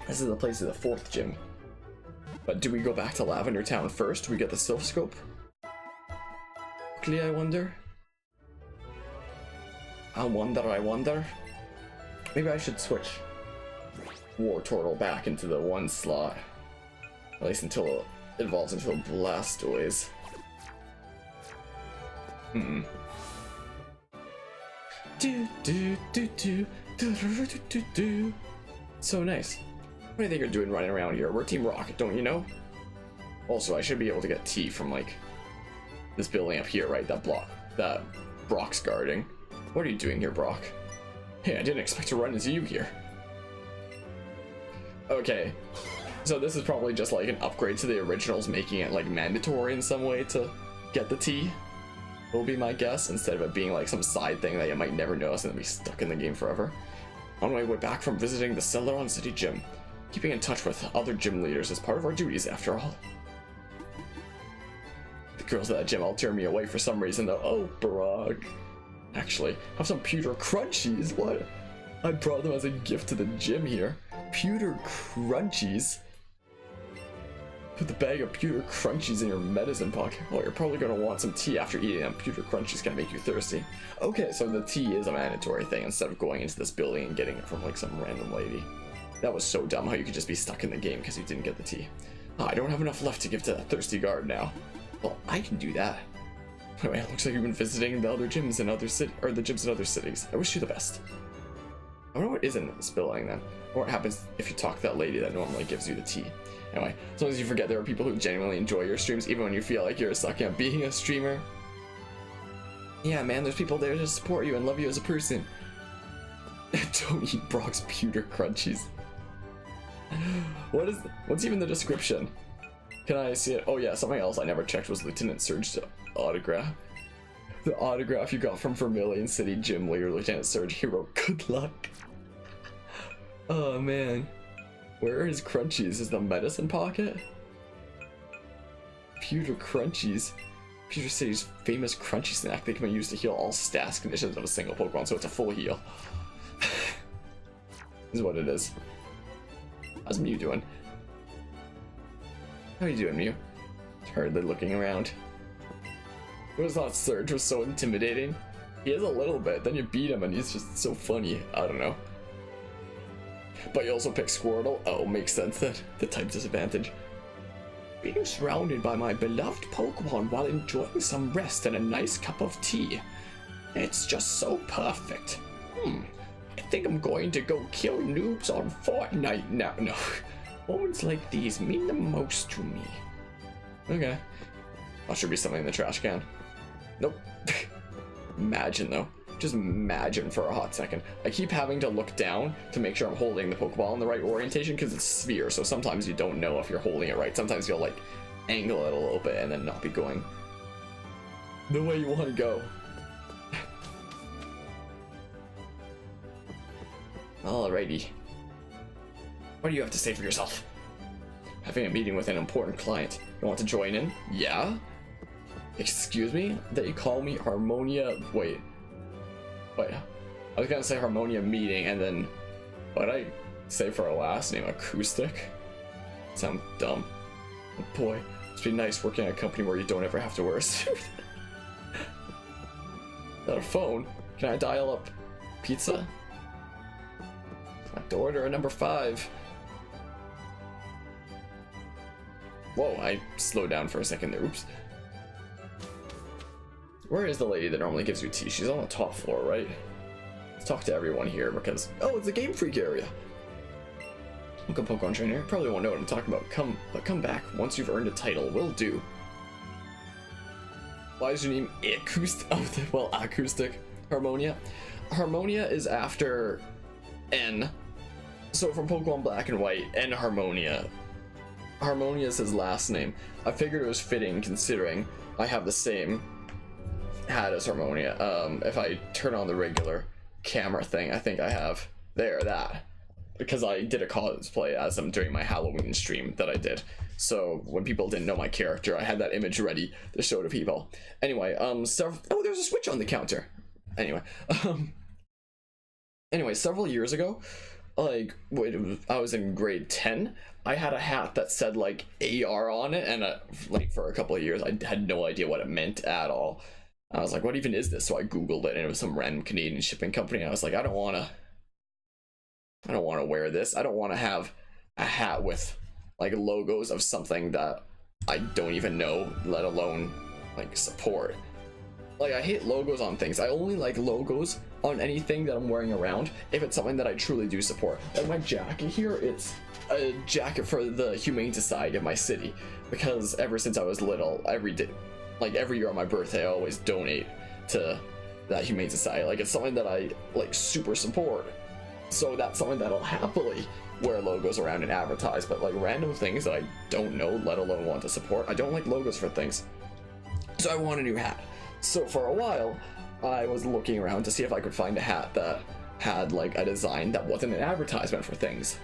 This is the place of the 4th gym. But do we go back to Lavender Town first? Do we get the Sylph Scope? Quickly, I wonder. I wonder. Maybe I should switch War Turtle back into the 1 slot. At least until it evolves into a Blastoise. So nice. What do you think you're doing running around here? We're Team Rocket, don't you know? Also, I should be able to get tea from, like, this building up here, right? That Brock's guarding. What are you doing here, Brock? Hey, I didn't expect to run into you here. Okay. So this is probably just, like, an upgrade to the originals, making it, like, mandatory in some way to get the tea. Will be my guess, instead of it being, like, some side thing that you might never notice and then be stuck in the game forever. On my way back from visiting the Celeron City Gym. Keeping in touch with other gym leaders is part of our duties, after all. The girls at that gym all turn me away for some reason, though. Oh, Brock. Actually, have some pewter crunchies. What? I brought them as a gift to the gym here. Pewter crunchies? Put the bag of pewter crunchies in your medicine pocket. Oh, you're probably going to want some tea after eating them. Pewter crunchies can make you thirsty. Okay, so the tea is a mandatory thing instead of going into this building and getting it from, like, some random lady. That was so dumb how you could just be stuck in the game because you didn't get the tea. Oh, I don't have enough left to give to that thirsty guard now. Well, I can do that. Anyway, it looks like you've been visiting the other gyms in the gyms in other cities. I wish you the best. I wonder what is in this building then. Or what happens if you talk to that lady that normally gives you the tea. Anyway, as long as you forget there are people who genuinely enjoy your streams, even when you feel like you're sucking at being a streamer. Yeah, man, there's people there to support you and love you as a person. Don't eat Brock's pewter crunchies. What's even the description? Can I see it? Oh yeah, something else I never checked was Lieutenant Surge's autograph. The autograph you got from Vermilion City Gym Leader Lieutenant Surge. He wrote, "Good luck." Oh man. Where are his crunchies? Is the medicine pocket? Pewter crunchies. Pewter City's famous crunchy snack. They can be used to heal all stats conditions of a single Pokemon, so it's a full heal. This is what it is. How's Mew doing? How are you doing, Mew? Hardly looking around. It was thought Surge was so intimidating. He is a little bit, then you beat him and he's just so funny. I don't know. But you also pick Squirtle. Oh, makes sense then. The type disadvantage. Being surrounded by my beloved Pokemon while enjoying some rest and a nice cup of tea. It's just so perfect. I think I'm going to go kill noobs on Fortnite now. No. Moments like these mean the most to me. Okay. That should be something in the trash can. Nope. Imagine though. Just imagine for a hot second. I keep having to look down to make sure I'm holding the Pokeball in the right orientation because it's a sphere, so sometimes you don't know if you're holding it right. Sometimes you'll like angle it a little bit and then not be going the way you want to go. Alrighty. What do you have to say for yourself? Having a meeting with an important client. You want to join in? Yeah? Excuse me? They call me Harmonia. Wait. I was gonna say Harmonia meeting and then what did I say for a last name? Acoustic? Sound dumb. Oh boy, must be nice working at a company where you don't ever have to wear a suit. Is that a phone? Can I dial up pizza? I have to order a number 5. Whoa, I slowed down for a second there. Oops. Where is the lady that normally gives you tea? She's on the top floor, right? Let's talk to everyone here because... Oh, it's a Game Freak area! Welcome, Pokemon Trainer. Probably won't know what I'm talking about. Come back once you've earned a title. Will do. Why is your name Acoustic? Oh, well, Acoustic. Harmonia. Harmonia is after N. So from Pokemon Black and White, N Harmonia. Harmonia is his last name. I figured it was fitting considering I have the same hat as Harmonia. If I turn on the regular camera thing, I think I have that, because I did a cosplay as him during my Halloween stream that I did. So when people didn't know my character, I had that image ready to show to people. Anyway, oh, there's a Switch on the counter. Anyway, several years ago, like when I was in grade 10, I had a hat that said like AR on it, and like for a couple of years I had no idea what it meant at all. I was like, what even is this? So I googled it, and it was some random Canadian shipping company. I was like, I don't want to wear this. I don't want to have a hat with like logos of something that I don't even know, let alone like support. Like, I hate logos on things. I only like logos on anything that I'm wearing around if it's something that I truly do support. Like my jacket here, it's a jacket for the Humane Society of my city, because ever since I was little, every year on my birthday, I always donate to that Humane Society. Like, it's something that I like super support. So that's something that I'll happily wear logos around and advertise. But like random things that I don't know, let alone want to support, I don't like logos for things. So I want a new hat. So for a while, I was looking around to see if I could find a hat that had like a design that wasn't an advertisement for things.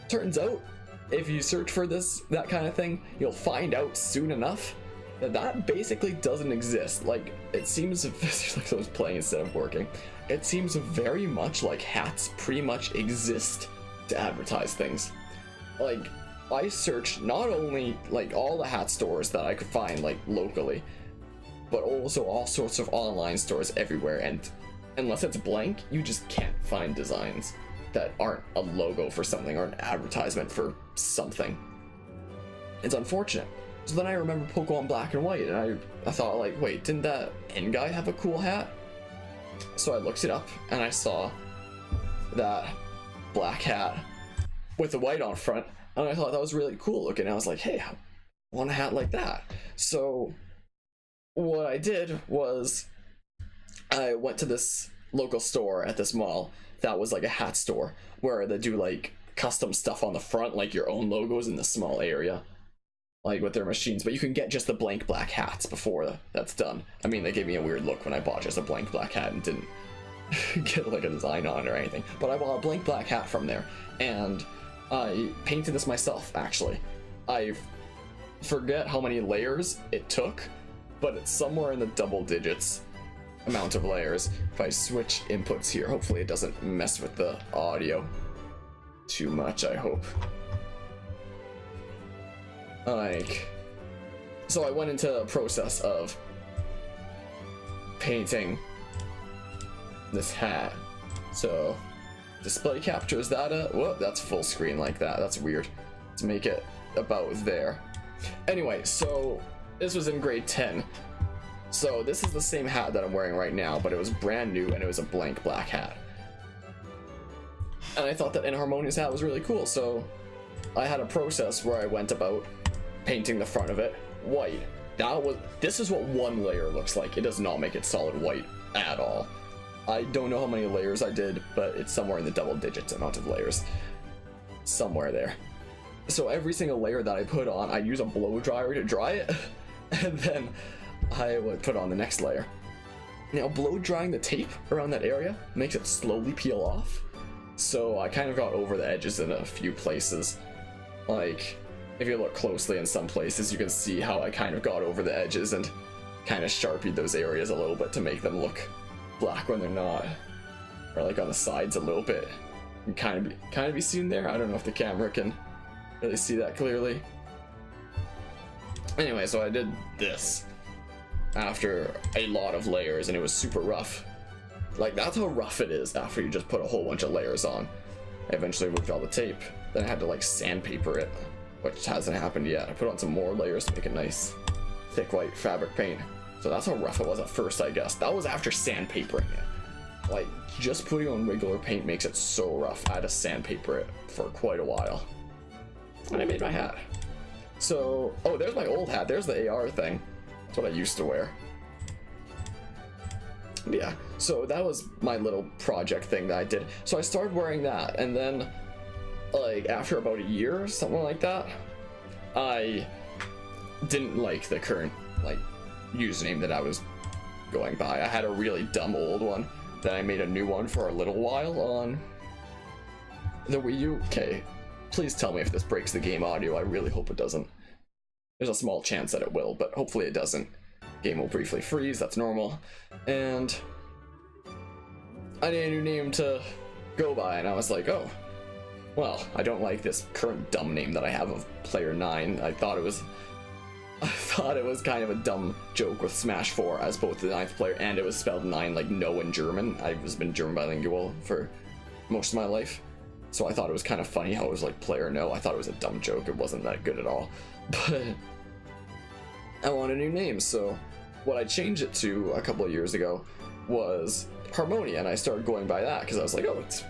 Turns out, if you search for that kind of thing, you'll find out soon enough that basically doesn't exist. Like, it seems, like I was playing instead of working, it seems very much like hats pretty much exist to advertise things. Like, I searched not only like all the hat stores that I could find like locally, but also all sorts of online stores everywhere, and unless it's blank, you just can't find designs that aren't a logo for something or an advertisement for something. It's unfortunate. So then I remember Pokemon Black and White, and I thought, like, wait, didn't that N guy have a cool hat? So I looked it up, and I saw that black hat with the white on front, and I thought that was really cool looking. I was like, hey, I want a hat like that. So what I did was I went to this local store at this mall that was like a hat store where they do like custom stuff on the front, like your own logos in the small area, like with their machines, but you can get just the blank black hats before that's done. I mean, they gave me a weird look when I bought just a blank black hat and didn't get like a design on it or anything, but I bought a blank black hat from there, and I painted this myself. Actually, I forget how many layers it took, but it's somewhere in the double digits amount of layers. If I switch inputs here, hopefully it doesn't mess with the audio too much, I hope. Like, so I went into the process of painting this hat. So display captures that, whoa, that's full screen like that, that's weird. Let's make it about there. Anyway, so this was in grade 10. So this is the same hat that I'm wearing right now, but it was brand new and it was a blank black hat. And I thought that Harmonia's hat was really cool, so I had a process where I went about painting the front of it white. This is what one layer looks like. It does not make it solid white at all. I don't know how many layers I did, but it's somewhere in the double digits amount of layers. Somewhere there. So every single layer that I put on, I use a blow dryer to dry it, and then I would put on the next layer. Now, blow drying the tape around that area makes it slowly peel off, so I kind of got over the edges in a few places. Like, if you look closely in some places, you can see how I kind of got over the edges and kind of sharpied those areas a little bit to make them look black when they're not, or like on the sides a little bit. You can kind of be seen there. I don't know if the camera can really see that clearly. Anyway, so I did this after a lot of layers, and it was super rough. Like, that's how rough it is after you just put a whole bunch of layers on. I eventually removed all the tape, then I had to like sandpaper it, which hasn't happened yet. I put on some more layers to make a nice thick white fabric paint. So that's how rough it was at first, I guess. That was after sandpapering it. Like, just putting on regular paint makes it so rough. I had to sandpaper it for quite a while. And I made my hat. So, oh, there's my old hat. There's the AR thing. That's what I used to wear. Yeah, so that was my little project thing that I did. So I started wearing that, and then, like, after about a year or something like that, I didn't like the current, like, username that I was going by. I had a really dumb old one. Then I made a new one for a little while on the Wii U. Okay, please tell me if this breaks the game audio. I really hope it doesn't. There's a small chance that it will, but hopefully it doesn't. Game will briefly freeze, that's normal. And I need a new name to go by, and I was like, oh, well, I don't like this current dumb name that I have of Player 9. I thought it was kind of a dumb joke with Smash 4 as both the 9th player, and it was spelled 9 like no in German. I've been German bilingual for most of my life, so I thought it was kind of funny how it was like Player No. I thought it was a dumb joke. It wasn't that good at all, but I want a new name, so what I changed it to a couple of years ago was Harmonia, and I started going by that because I was like, oh, it's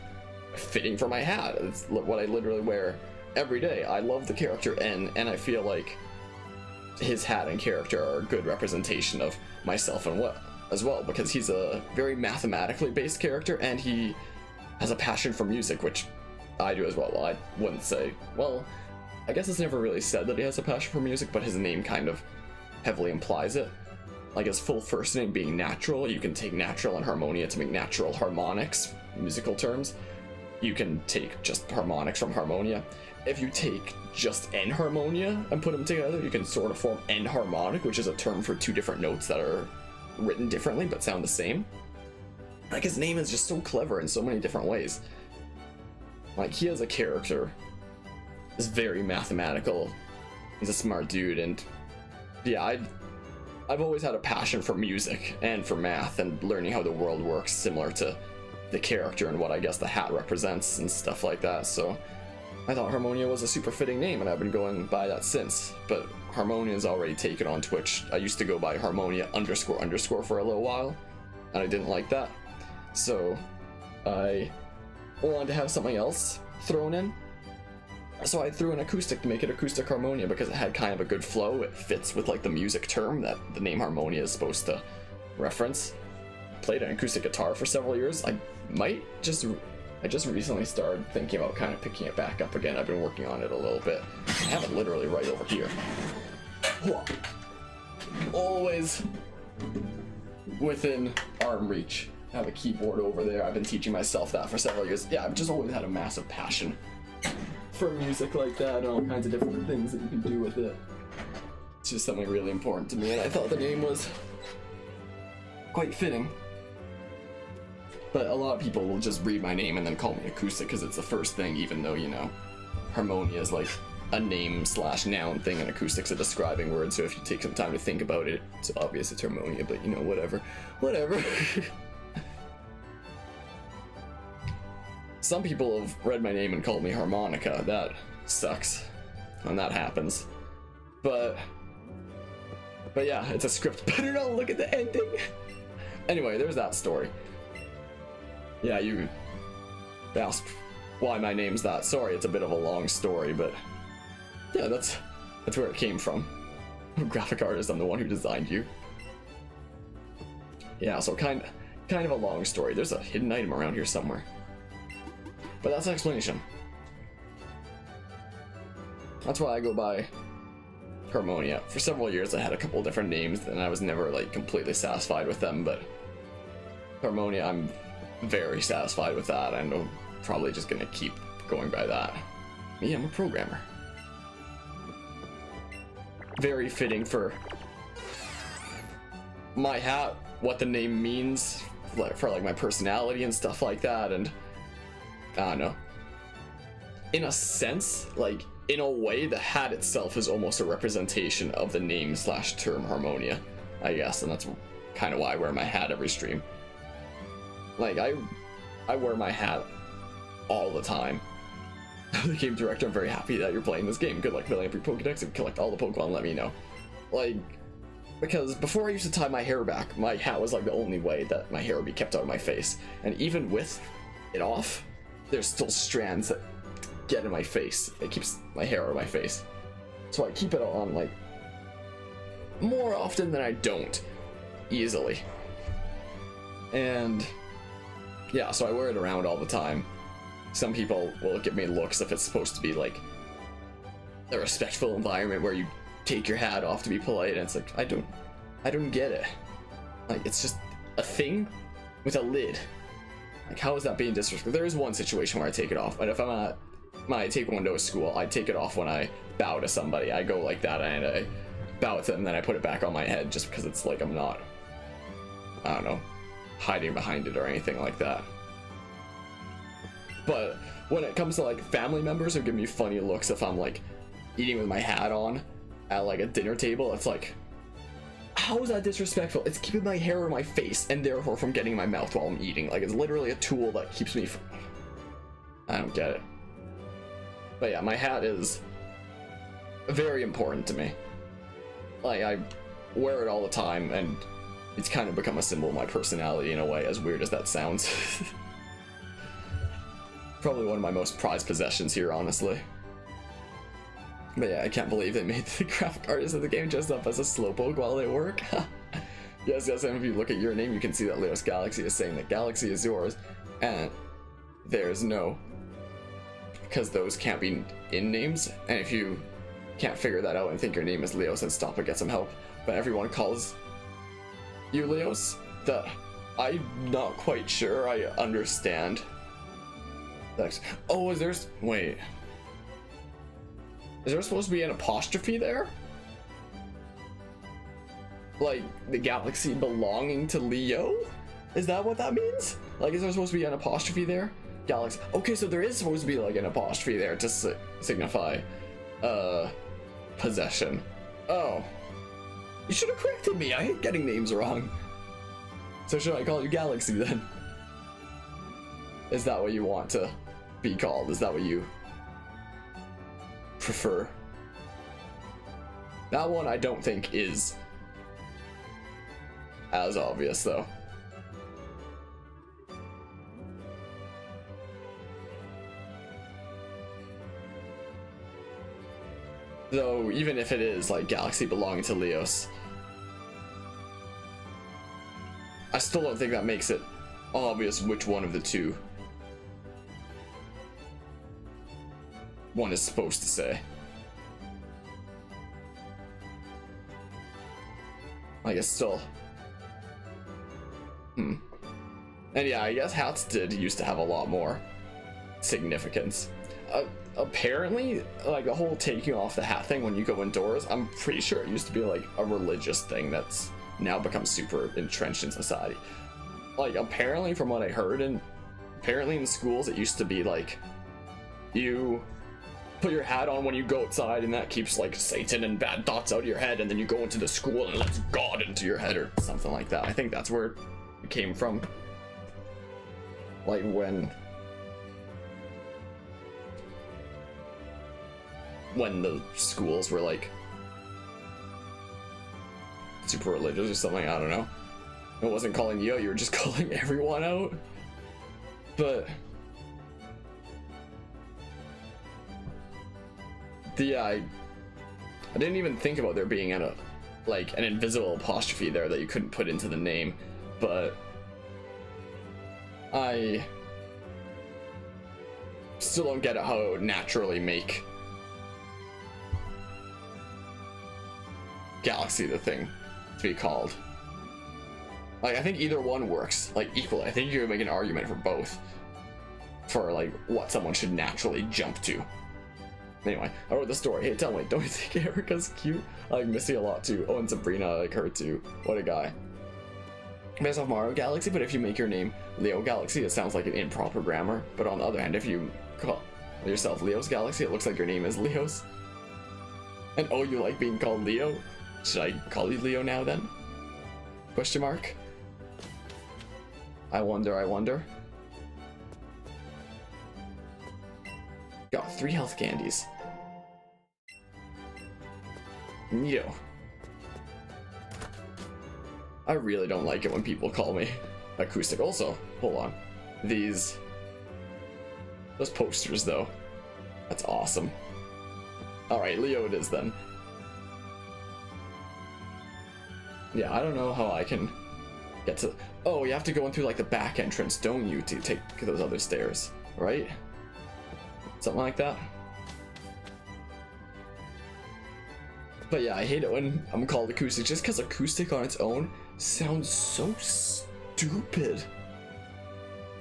fitting for my hat. It's what I literally wear every day. I love the character and I feel like his hat and character are a good representation of myself and what as well, because he's a very mathematically based character and he has a passion for music, which I do as well. Well, I wouldn't say, well, I guess it's never really said that he has a passion for music, but his name kind of heavily implies it. Like his full first name being Natural, you can take Natural and Harmonia to make natural harmonics, musical terms. You can take just harmonics from Harmonia. If you take just enharmonia and put them together, you can sort of form enharmonic, which is a term for two different notes that are written differently but sound the same. Like, his name is just so clever in so many different ways. Like, he as a character is very mathematical. He's a smart dude, and yeah, I've always had a passion for music and for math and learning how the world works, similar to the character and what I guess the hat represents and stuff like that. So I thought Harmonia was a super fitting name, and I've been going by that since. But Harmonia is already taken on Twitch. I used to go by Harmonia __ for a little while, and I didn't like that. So I wanted to have something else thrown in. So I threw an acoustic to make it Acoustic Harmonia because it had kind of a good flow. It fits with like the music term that the name Harmonia is supposed to reference. Played an acoustic guitar for several years. I just recently started thinking about kind of picking it back up again. I've been working on it a little bit. I have it literally right over here. Always within arm reach. I have a keyboard over there. I've been teaching myself that for several years. Yeah, I've just always had a massive passion for music like that and all kinds of different things that you can do with it. It's just something really important to me, and I thought the name was quite fitting. But a lot of people will just read my name and then call me Acoustic because it's the first thing, even though, you know, Harmonia is like a name / noun thing and Acoustic's a describing word, so if you take some time to think about it, it's obvious it's Harmonia, but you know, whatever. Some people have read my name and called me Harmonica. That sucks when that happens. But yeah, it's a script. Better not look at the ending. Anyway, there's that story. Yeah, you asked why my name's that. Sorry, it's a bit of a long story, but yeah, that's where it came from. Graphic artist, I'm the one who designed you. Yeah, so kind of a long story. There's a hidden item around here somewhere. But that's an explanation. That's why I go by Harmonia. For several years I had a couple different names and I was never like completely satisfied with them, but Harmonia, I'm very satisfied with that, and I'm probably just gonna keep going by that. Me, I'm a programmer. Very fitting for my hat, what the name means, for like my personality and stuff like that, and I don't know. In a sense, like, in a way, the hat itself is almost a representation of the name / term Harmonia, I guess, and that's kind of why I wear my hat every stream. Like, I wear my hat all the time. The game director, I'm very happy that you're playing this game. Good luck filling up your Pokédex and collect all the Pokemon, let me know. Like, because before I used to tie my hair back, my hat was like the only way that my hair would be kept out of my face. And even with it off, there's still strands that get in my face. It keeps my hair out of my face. So I keep it on, like, more often than I don't, easily. And yeah, so I wear it around all the time. Some people will give me looks if it's supposed to be like a respectful environment where you take your hat off to be polite, and it's like, I don't get it. Like, it's just a thing with a lid. Like, how is that being disrespectful? There is one situation where I take it off, but if I'm at my taekwondo school, I take it off when I bow to somebody. I go like that and I bow to them, and then I put it back on my head just because it's like I'm not, I don't know, hiding behind it or anything like that. But when it comes to like family members who give me funny looks if I'm like eating with my hat on at like a dinner table, it's like, how is that disrespectful? It's keeping my hair in my face and therefore from getting in my mouth while I'm eating. Like, it's literally a tool that keeps me from... I don't get it. But yeah, my hat is very important to me. Like, I wear it all the time, and it's kind of become a symbol of my personality in a way, as weird as that sounds. Probably one of my most prized possessions here, honestly. But yeah, I can't believe they made the graphic artist of the game dressed up as a slowpoke while they work. Yes, and if you look at your name, you can see that Leos Galaxy is saying that Galaxy is yours, and there's no... because those can't be in names, and if you can't figure that out and think your name is Leos, then stop and get some help. But everyone calls you Leos, that I'm not quite sure I understand. Oh, is there... wait. Is there supposed to be an apostrophe there? Like, the galaxy belonging to Leo? Is that what that means? Like, is there supposed to be an apostrophe there? Galaxy. Okay, so there is supposed to be, like, an apostrophe there to signify, possession. Oh. You should have corrected me. I hate getting names wrong. So should I call you Galaxy, then? Is that what you want to be called? Is that what you prefer? That one I don't think is as obvious, though. Though, even if it is, like, Galaxy belonging to Leos, I still don't think that makes it obvious which one of the two one is supposed to say. I guess still. And yeah, I guess hats did used to have a lot more significance. Apparently, like, the whole taking off the hat thing when you go indoors, I'm pretty sure it used to be like a religious thing that's now become super entrenched in society. Like, apparently, from what I heard, and apparently in schools it used to be like, you put your hat on when you go outside, and that keeps like Satan and bad thoughts out of your head, and then you go into the school and lets God into your head or something like that. I think that's where it came from. Like, when the schools were like super religious or something, I don't know. It wasn't calling you out, you were just calling everyone out. But yeah, I didn't even think about there being an invisible apostrophe there that you couldn't put into the name, but I still don't get it how it would naturally make Galaxy the thing to be called. Like, I think either one works, like, equally. I think you could make an argument for both, for like what someone should naturally jump to. Anyway, I wrote the story. Hey, tell me, don't you think Erica's cute? I like Missy a lot too. Oh, and Sabrina, I like her too. What a guy. Based off Mario Galaxy, but if you make your name Leo Galaxy, it sounds like an improper grammar. But on the other hand, if you call yourself Leo's Galaxy, it looks like your name is Leo's. And oh, you like being called Leo? Should I call you Leo now then? Question mark? I wonder, I wonder. Got 3 health candies. Yo. I really don't like it when people call me Acoustic. Also, hold on. Those posters though. That's awesome. Alright, Leo it is then. Yeah, I don't know how I can get to... Oh, you have to go in through like the back entrance, don't you, to take those other stairs, right? Something like that. But yeah, I hate it when I'm called Acoustic, just because Acoustic on its own sounds so stupid.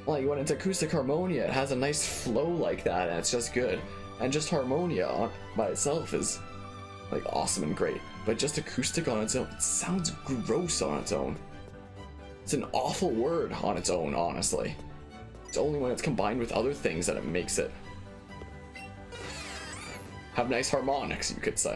Like, when it's Acoustic Harmonia, it has a nice flow like that, and it's just good. And just Harmonia by itself is like awesome and great. But just Acoustic on its own, it sounds gross on its own. It's an awful word on its own, honestly. It's only when it's combined with other things that it makes it have nice harmonics, you could say.